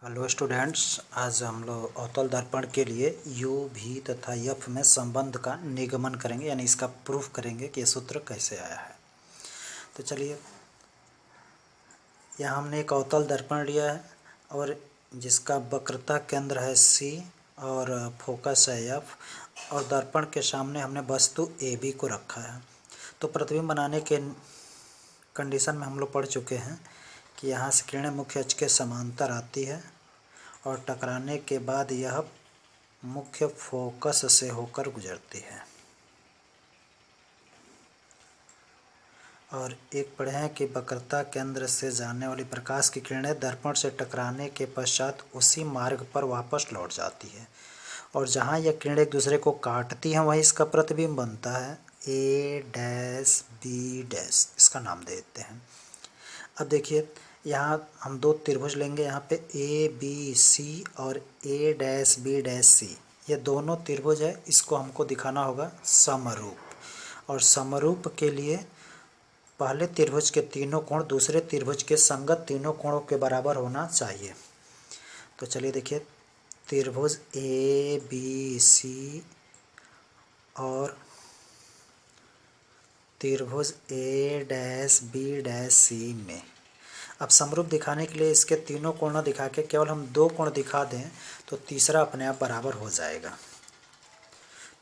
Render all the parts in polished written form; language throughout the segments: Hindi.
हेलो स्टूडेंट्स, आज हम लोग अवतल दर्पण के लिए यू भी तथा यफ में संबंध का निगमन करेंगे, यानी इसका प्रूफ करेंगे कि ये सूत्र कैसे आया है। तो चलिए, यहाँ हमने एक अवतल दर्पण लिया है और जिसका वक्रता केंद्र है सी और फोकस है एफ, और दर्पण के सामने हमने वस्तु ए बी को रखा है। तो प्रतिबिंब बनाने के कंडीशन में हम लोग पढ़ चुके हैं कि यहाँ से किरणें मुख्य अक्ष के समांतर आती है और टकराने के बाद यह मुख्य फोकस से होकर गुजरती है। और एक पढ़े हैं कि वक्रता केंद्र से जाने वाली प्रकाश की किरणें दर्पण से टकराने के पश्चात उसी मार्ग पर वापस लौट जाती है, और जहाँ यह किरणें एक दूसरे को काटती हैं वहीं इसका प्रतिबिंब बनता है ए डैश बी डैश, इसका नाम दे देते हैं। अब देखिए, यहाँ हम दो त्रिभुज लेंगे, यहाँ पे ए बी सी और ए डैश बी डैश सी, ये दोनों त्रिभुज है। इसको हमको दिखाना होगा समरूप, और समरूप के लिए पहले त्रिभुज के तीनों कोण दूसरे त्रिभुज के संगत तीनों कोणों के बराबर होना चाहिए। तो चलिए देखिए, त्रिभुज ए बी सी और त्रिभुज ए डैश बी डैश सी में अब समरूप दिखाने के लिए इसके तीनों कोण न दिखा के केवल हम दो कोण दिखा दें तो तीसरा अपने आप बराबर हो जाएगा।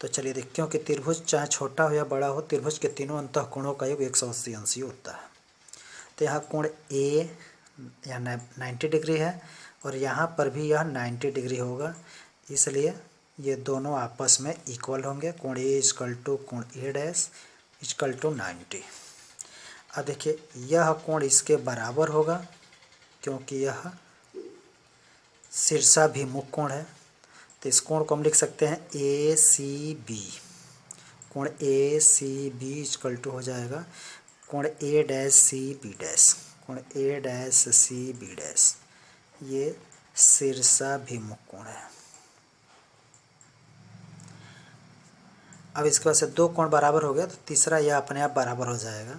तो चलिए देख, क्योंकि त्रिभुज चाहे छोटा हो या बड़ा हो, त्रिभुज के तीनों अंतःकोणों का योग 180 अंश होता है। तो यहाँ कोण ए या 90 डिग्री है और यहाँ पर भी यह 90 डिग्री होगा, इसलिए ये दोनों आपस में इक्वल होंगे। कोण ए इक्वल टू कोण ए डैश इक्वल टू 90। अब देखिए, यह कोण इसके बराबर होगा क्योंकि यह शीर्षाभिमुख कोण है। तो इस कोण को हम लिख सकते हैं ए सी बी। कोण ए सी बी इक्वल टू हो जाएगा कोण ए डैश सी बी डैश। कोण ए डैश सी बी डैश ये शीर्षाभिमुख कोण है। अब इसके बाद से दो कोण बराबर हो गया तो तीसरा यह अपने आप बराबर हो जाएगा,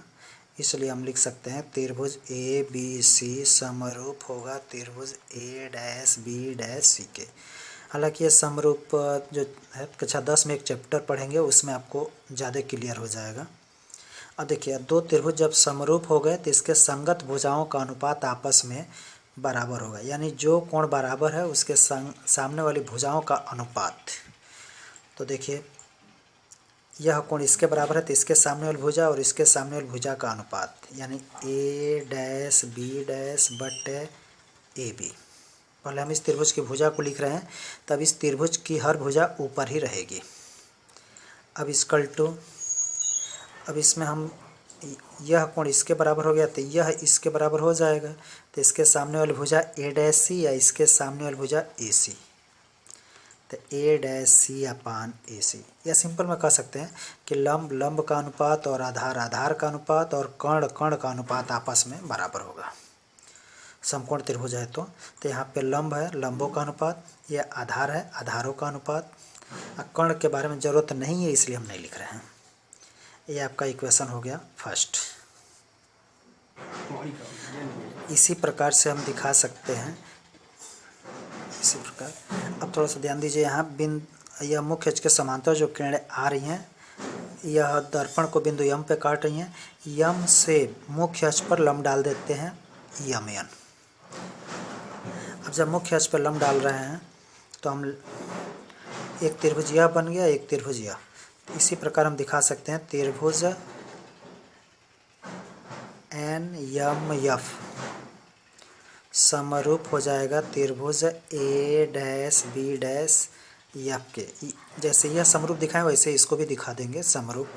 इसलिए हम लिख सकते हैं त्रिभुज ए बी सी समरूप होगा त्रिभुज ए डैश बी डैश सी के। हालांकि ये समरूप जो है कक्षा 10 में एक चैप्टर पढ़ेंगे, उसमें आपको ज़्यादा क्लियर हो जाएगा। अब देखिए, दो त्रिभुज जब समरूप हो गए तो इसके संगत भुजाओं का अनुपात आपस में बराबर होगा, यानी जो कोण बराबर है उसके सामने वाली भुजाओं का अनुपात। तो देखिए, यह कोण इसके बराबर है तो इसके सामने वाली भुजा और इसके सामने वाली भुजा का अनुपात, यानी ए डैश बी डैश बटे ए बी। पहले हम इस त्रिभुज की भुजा को लिख रहे हैं, तब इस त्रिभुज की हर भुजा ऊपर ही रहेगी। अब इक्वल टू, अब इसमें हम यह कोण इसके बराबर हो गया तो यह इसके बराबर हो जाएगा, तो इसके सामने वाली भुजा ए डैश सी या इसके सामने वाली भुजा ए सी, तो ए डैश सी अपान ए सी। या सिंपल में कह सकते हैं कि लंब लंब का अनुपात और आधार आधार का अनुपात और कर्ण कर्ण का अनुपात आपस में बराबर होगा। समकोण त्रिभुज है तो यहाँ पे लंब है, लंबों का अनुपात, यह आधार है, आधारों का अनुपात। कर्ण के बारे में ज़रूरत नहीं है इसलिए हम नहीं लिख रहे हैं। ये आपका इक्वेशन हो गया फर्स्ट। इसी प्रकार से हम दिखा सकते हैं, इसी प्रकार। अब थोड़ा सा ध्यान दीजिए, यहाँ यह मुख्य अक्ष के समांतर जो किरणें आ रही हैं यह दर्पण को बिंदु यम पे काट रही हैं। यम से मुख्य अक्ष पर लंब डाल देते हैं यम एन। अब जब मुख्य अक्ष पर लंब डाल रहे हैं तो हम एक त्रिभुज यह बन गया, एक त्रिभुज यह। इसी प्रकार हम दिखा सकते हैं त्रिभुज एन यम यफ समरूप हो जाएगा त्रिभुज ए डैश बी डैश यफ के। जैसे यह समरूप दिखाएं वैसे इसको भी दिखा देंगे समरूप,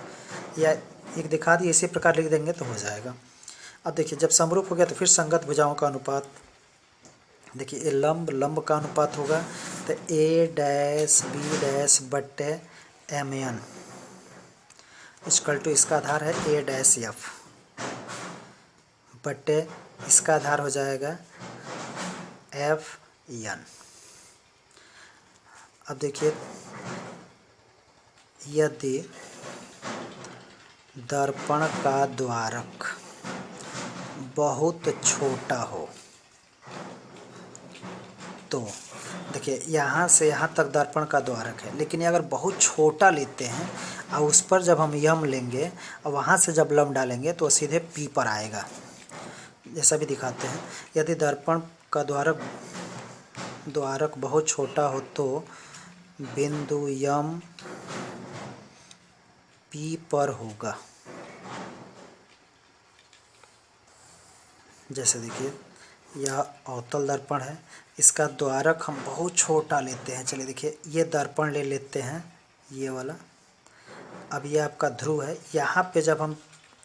या एक दिखा दिए इसी प्रकार लिख देंगे तो हो जाएगा। अब देखिए, जब समरूप हो गया तो फिर संगत भुजाओं का अनुपात। देखिए, ये लंब लंब का अनुपात होगा तो ए डैश बी डैश बट्टे एम एन इक्वल टू, इसका आधार है ए डैश एफ बट्टे इसका आधार हो जाएगा एफ एन। अब देखिए, यदि दर्पण का द्वारक बहुत छोटा हो तो देखिए यहाँ से यहाँ तक दर्पण का द्वारक है, लेकिन ये अगर बहुत छोटा लेते हैं और उस पर जब हम यम लेंगे और वहाँ से जब लम डालेंगे तो सीधे पी पर आएगा। जैसा भी दिखाते हैं, यदि दर्पण का द्वारक बहुत छोटा हो तो बिंदु यम पी पर होगा। जैसे देखिए यह अवतल दर्पण है, इसका द्वारक हम बहुत छोटा लेते हैं। चलिए देखिए ये दर्पण ले लेते हैं, ये वाला। अब ये आपका ध्रुव है, यहाँ पे जब हम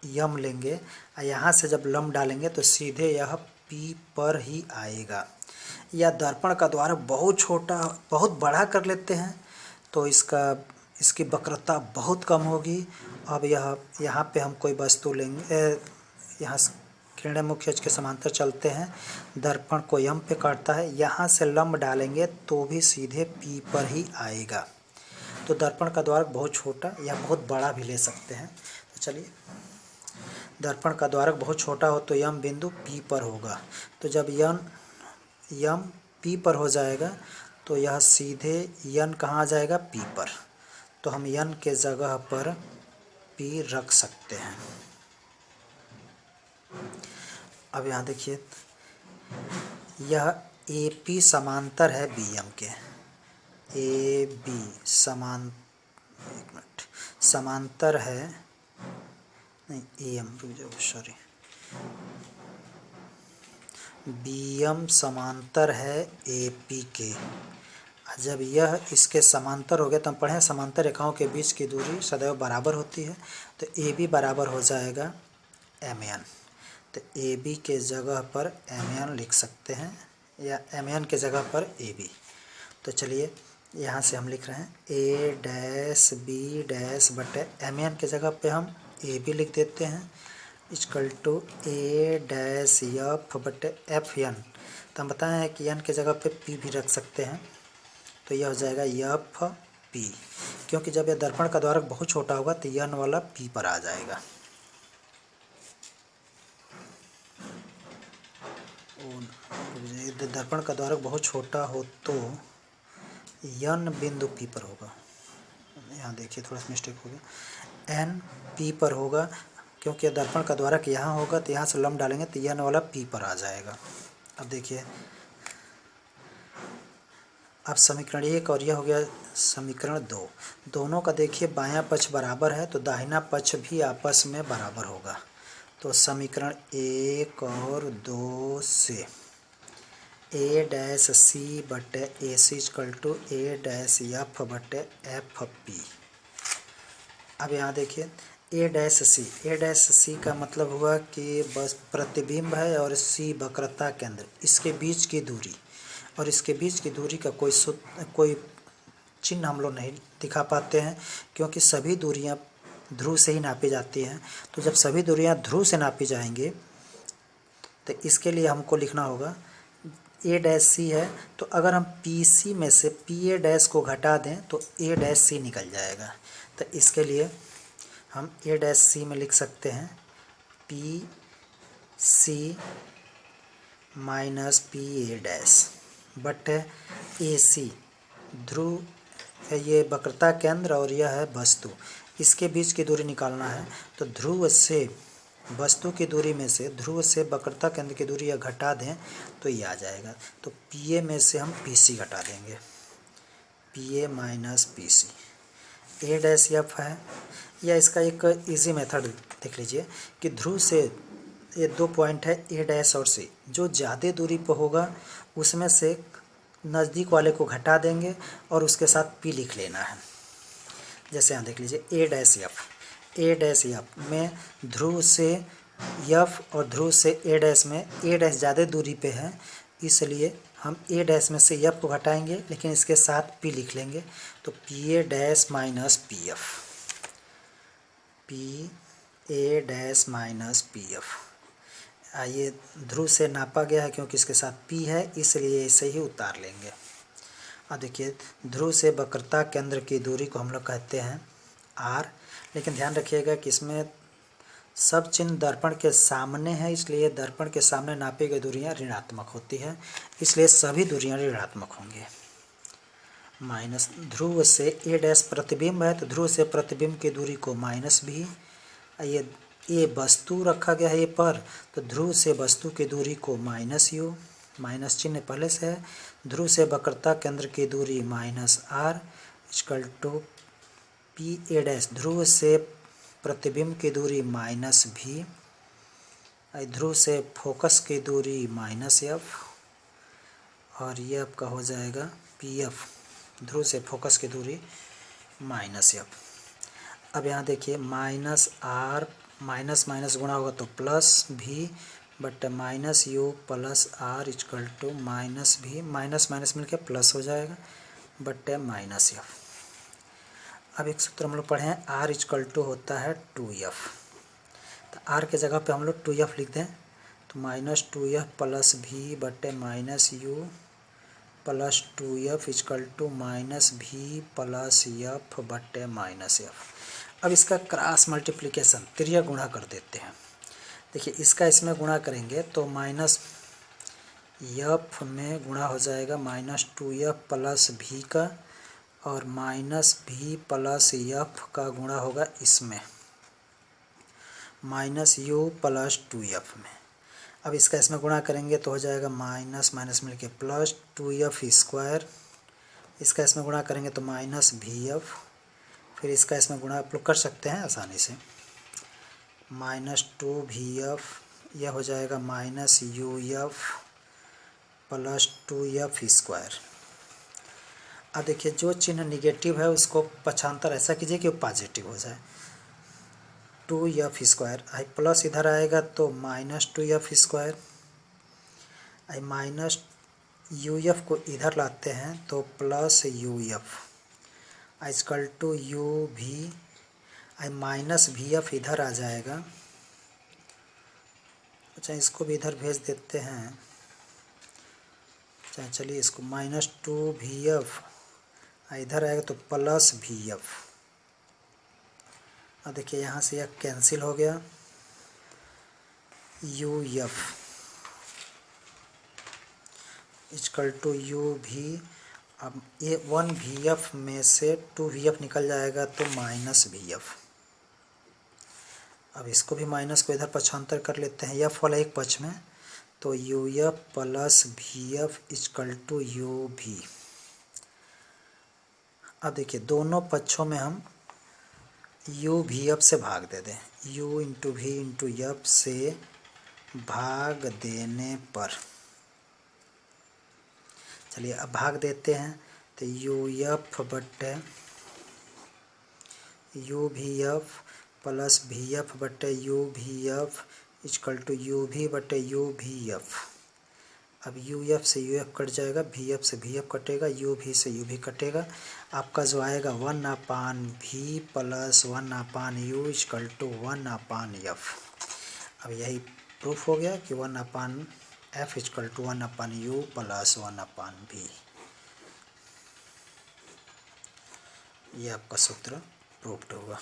यम लेंगे और यहाँ से जब लम डालेंगे तो सीधे यह पी पर ही आएगा। या दर्पण का द्वारक बहुत छोटा बहुत बड़ा कर लेते हैं तो इसकी वक्रता बहुत कम होगी। अब यहाँ पे हम कोई वस्तु लेंगे, यहाँ किरणें मुख्य अक्ष के समांतर चलते हैं, दर्पण को यम पे काटता है, यहाँ से लंब डालेंगे तो भी सीधे पी पर ही आएगा। तो दर्पण का द्वारक बहुत छोटा या बहुत बड़ा भी ले सकते हैं। तो चलिए, दर्पण का द्वारक बहुत छोटा हो तो यम बिंदु पी पर होगा। तो जब यम पी पर हो जाएगा तो यह सीधे यन कहाँ आ जाएगा, पी पर। तो हम यन के जगह पर पी रख सकते हैं। अब यहाँ देखिए यह ए पी समांतर है बी एम के। ए बी समांतर है, नहीं A M, sorry, B M समांतर है ए पी के। जब यह इसके समांतर हो गया तो हम पढ़े समांतर रेखाओं के बीच की दूरी सदैव बराबर होती है। तो ए बी बराबर हो जाएगा एम एन। तो ए बी के जगह पर एम एन लिख सकते हैं या एम एन के जगह पर ए बी। तो चलिए यहाँ से हम लिख रहे हैं ए डैश बी डैश बटे एम एन के जगह पे हम ए बी लिख देते हैं equal to A dash F बटे एफ एन। तो हम बताए हैं कि एन के जगह पे पी भी रख सकते हैं। तो यह हो जाएगा एफ पी, क्योंकि जब यह दर्पण का द्वारक बहुत छोटा होगा तो एन वाला पी पर आ जाएगा। दर्पण का द्वारक बहुत छोटा हो तो एन बिंदु पी पर होगा। यहाँ देखिए थोड़ा सा मिस्टेक हो गया, एन पी पर होगा, क्योंकि दर्पण का द्वारक यहाँ होगा तो यहाँ से लंब डालेंगे तो एन वाला पी पर आ जाएगा। अब देखिए, अब समीकरण 1 और यह हो गया समीकरण 2। दोनों का देखिए बायां पक्ष बराबर है तो दाहिना पक्ष भी आपस में बराबर होगा। तो समीकरण 1 और 2 से ए डैश सी बटे A C equal to A dash F बटे एफ पी। अब यहाँ देखिए ए डैश सी का मतलब हुआ कि बस प्रतिबिंब है और सी वक्रता केंद्र, इसके बीच की दूरी, और इसके बीच की दूरी का कोई चिन्ह हम लोग नहीं दिखा पाते हैं क्योंकि सभी दूरियां ध्रुव से ही नापी जाती हैं। तो जब सभी दूरियां ध्रुव से नापी जाएंगे तो इसके लिए हमको लिखना होगा ए डैश सी है, तो अगर हम पी सी में से पी ए डैश को घटा दें तो ए डैश सी निकल जाएगा। तो इसके लिए हम ए डैश सी में लिख सकते हैं P C minus P A dash बट ए सी ध्रुव है, ये वक्रता केंद्र और यह है वस्तु, इसके बीच की दूरी निकालना है। तो ध्रुव से वस्तु की दूरी में से ध्रुव से वक्रता केंद्र की दूरी या घटा दें तो ये आ जाएगा। तो पी ए में से हम पी सी घटा देंगे, P A minus P C. A dash F है, या इसका एक इजी मेथड देख लीजिए कि ध्रुव से ये 2 पॉइंट है ए डैश और सी, जो ज़्यादा दूरी पर होगा उसमें से नज़दीक वाले को घटा देंगे और उसके साथ पी लिख लेना है। जैसे यहाँ देख लीजिए ए डैश एफ में ध्रुव से एफ और ध्रुव से ए डैश में ए डैश ज़्यादा दूरी पे है, इसलिए हम ए डैश में से एफ को घटाएंगे लेकिन इसके साथ पी लिख लेंगे। तो P A dash minus P F, P A dash minus P F. ये ध्रुव से नापा गया है क्योंकि इसके साथ पी है, इसलिए इसे ही उतार लेंगे। अब देखिए ध्रुव से वक्रता केंद्र की दूरी को हम लोग कहते हैं आर, लेकिन ध्यान रखिएगा कि इसमें सब चिन्ह दर्पण के सामने है, इसलिए दर्पण के सामने नापी गई दूरियां ऋणात्मक होती है, इसलिए सभी दूरियां ऋणात्मक होंगे। माइनस ध्रुव से ए डैश प्रतिबिंब है तो ध्रुव से प्रतिबिंब की दूरी को माइनस भी, ये वस्तु रखा गया है ए पर, तो ध्रुव से वस्तु की दूरी को माइनस यू, माइनस चिन्ह पहले से है। ध्रुव से वक्रता केंद्र की दूरी minus R equal to P A dash, ध्रुव से प्रतिबिंब की दूरी माइनस भी, ध्रुव से फोकस की दूरी माइनस एफ, और ये आपका हो जाएगा पी एफ, ध्रुव से फोकस की दूरी माइनस एफ। अब यहाँ देखिए माइनस आर माइनस माइनस गुणा होगा तो plus V, but minus U plus R equal to minus V, minus minus मिलकर प्लस हो जाएगा, बट माइनस एफ। अब एक सूत्र हम लोग पढ़े हैं, आर इक्वल टू होता है 2f, तो आर के जगह पे हम लोग 2f लिख दें, तो माइनस 2f प्लस भी बटे minus U plus 2f equal to minus V plus F बटे माइनस एफ। अब इसका क्रॉस मल्टीप्लिकेशन त्रिया गुणा कर देते हैं। देखिए इसका इसमें गुणा करेंगे तो माइनस एफ में गुणा हो जाएगा माइनस 2f प्लस भी का, और माइनस भी प्लस एफ का गुणा होगा इसमें माइनस यू प्लस 2f में। अब इसका इसमें गुणा करेंगे तो हो जाएगा माइनस माइनस मिलके प्लस 2f स्क्वायर, इसका इसमें गुणा करेंगे तो माइनस भी एफ, फिर इसका इसमें गुणा आप लोग कर सकते हैं आसानी से, माइनस 2v यह हो जाएगा minus U F plus 2f square. अब देखिए जो चिन्ह निगेटिव है उसको पक्षांतर ऐसा कीजिए कि वो पॉजिटिव हो जाए, 2f स्क्वायर, आई प्लस इधर आएगा तो माइनस 2f स्क्वायर, आई माइनस यू एफ को इधर लाते हैं तो plus U F equal to U V, आई माइनस भी एफ इधर आ जाएगा। अच्छा इसको भी इधर भेज देते हैं, अच्छा चलिए इसको माइनस 2v इधर आएगा तो प्लस भी एफ। अब देखिए यहाँ से यह कैंसिल हो गया, U F equal to U V, अब ये 1v में से 2v निकल जाएगा तो माइनस भी एफ। अब इसको भी माइनस को इधर पक्षांतर कर लेते हैं एफ वाला एक पक्ष में, तो यू एफ प्लस भी F equal to U V. अब देखिए दोनों पक्षों में हम यू भी एफ से भाग दे दें, यू इंटू भी इंटू एफ से भाग देने पर, चलिए अब भाग देते हैं तो यू एफ बटे यू भी एफ प्लस भी एफ बटे यू भी एफ इक्वल टू यू भी बटे यू भी एफ। अब यू एफ से यू एफ कट जाएगा, भी एफ से भी एफ कटेगा, यू भी से यू भी कटेगा, आपका जो आएगा 1/v plus 1/u equal to 1/f। अब यही प्रूफ हो गया कि 1/f equal to 1/u plus 1/v। ये आपका सूत्र प्रूफ्ड होगा।